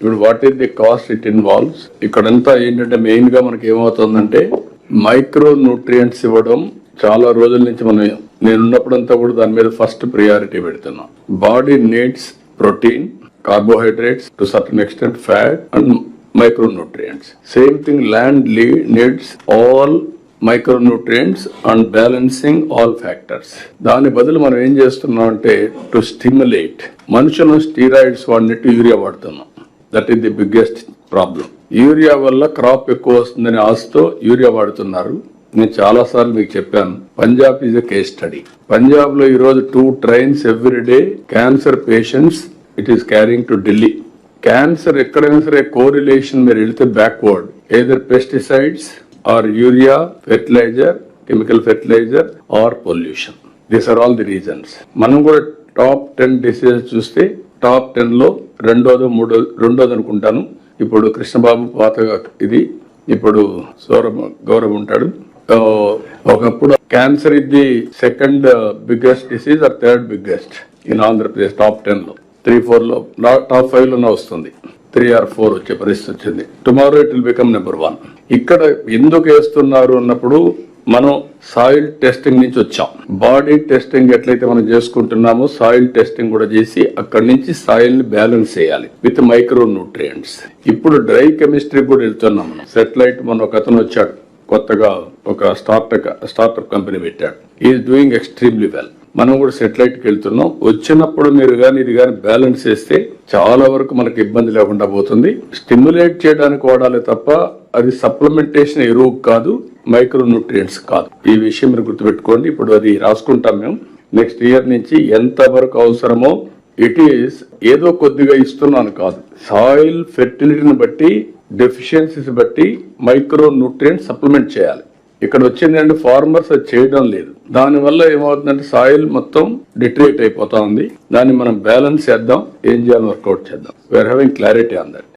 ఇప్పుడు what is the cost it involves. ఇక్కడంతా ఏంటంటే మెయిన్ గా మనకి ఏమవుతుందంటే మైక్రో న్యూట్రియంట్స్ ఇవ్వడం చాలా రోజుల నుంచి నేనున్నప్పుడంతా కూడా దాని మీద ఫస్ట్ ప్రియారిటీ పెడుతున్నాం. Body needs protein, carbohydrates, to certain extent fat and micronutrients. Same thing, land needs all micronutrients and balancing all factors. దాని బదులు మనం ఏం చేస్తున్నాం అంటే టు స్టిమ్యులేట్. మనుషులు స్టీరాయిడ్స్ వాడినట్టు యూరియా వాడుతున్నాం. That is the biggest problem. Urea వల్ల క్రాప్ ఎక్కువ వస్తుందని ఆశతో యూరియా వాడుతున్నారు. నేను చాలా సార్లు మీకు చెప్పాను, Punjab is a case study. Punjab లో ఈ రోజు 2 trains every day cancer patients it is carrying to Delhi. Cancer ఎక్కడైనా సరే కోరిలేషన్ మీరు వెళితే backward, either pesticides or urea, fertiliser, chemical fertiliser or pollution. These are all the reasons. మనం కూడా టాప్ 10 డిసీజెస్ చూస్తే టాప్ 10 లో రెండోది అనుకుంటాను. ఇప్పుడు కృష్ణబాబు పాతగా ఇది, ఇప్పుడు గౌరవ్ ఉంటాడు. ఒకప్పుడు క్యాన్సర్ ఇది the second biggest disease or third biggest in Andhra Pradesh. Top 10 లో 3-4 లో, టాప్ 5 లోనే వస్తుంది. 3 or 4 వచ్చే పరిస్థితి వచ్చింది. Tomorrow it will become number 1. ఇక్కడ ఎందుకు వేస్తున్నారు అన్నప్పుడు మనం సాయిల్ టెస్టింగ్ నుంచి వచ్చాం. బాడీ టెస్టింగ్ ఎట్లయితే మనం చేసుకుంటున్నామో సాయిల్ టెస్టింగ్ కూడా చేసి అక్కడి నుంచి సాయిల్ ని బ్యాలెన్స్ చేయాలి విత్ మైక్రో న్యూట్రియంట్స్. ఇప్పుడు డ్రై కెమిస్ట్రీ కూడా వెళ్తున్నాం మనం. సెటిలైట్ మన ఒక అతను వచ్చాడు, కొత్తగా ఒక స్టార్ట్అప్ కంపెనీ పెట్టాడు. Is doing extremely well. మనం కూడా సెటిలైట్ కి వెళ్తున్నాం. వచ్చినప్పుడు మీరు కానీ ఇది కానీ బ్యాలెన్స్ చేస్తే చాలా వరకు మనకి ఇబ్బంది లేకుండా పోతుంది. స్టిమ్యులేట్ చేయడానికి వాడాలి తప్ప అది సప్లిమెంటేషన్ ఎరువు కాదు, మైక్రో న్యూట్రియంట్స్ కాదు. ఈ విషయం మీరు గుర్తుపెట్టుకోండి. ఇప్పుడు అది రాసుకుంటాం మేము. నెక్స్ట్ ఇయర్ నుంచి ఎంత వరకు అవసరమో ఇట్ ఈస్ ఏదో కొద్దిగా ఇస్తున్నాను కాదు, సాయిల్ ఫెర్టిలిటీని బట్టి, డెఫిషియన్సీస్ బట్టి మైక్రో న్యూట్రియంట్స్ సప్లిమెంట్ చేయాలి. ఇక్కడ వచ్చింది అంటే ఫార్మర్స్ అది చేయడం లేదు. దానివల్ల ఏమవుతుందంటే సాయిల్ మొత్తం డిట్రేట్ అయిపోతా ఉంది. దాన్ని మనం బ్యాలెన్స్ చేద్దాం, ఏం చేయాలని వర్కౌట్ చేద్దాం. We're having clarity on that.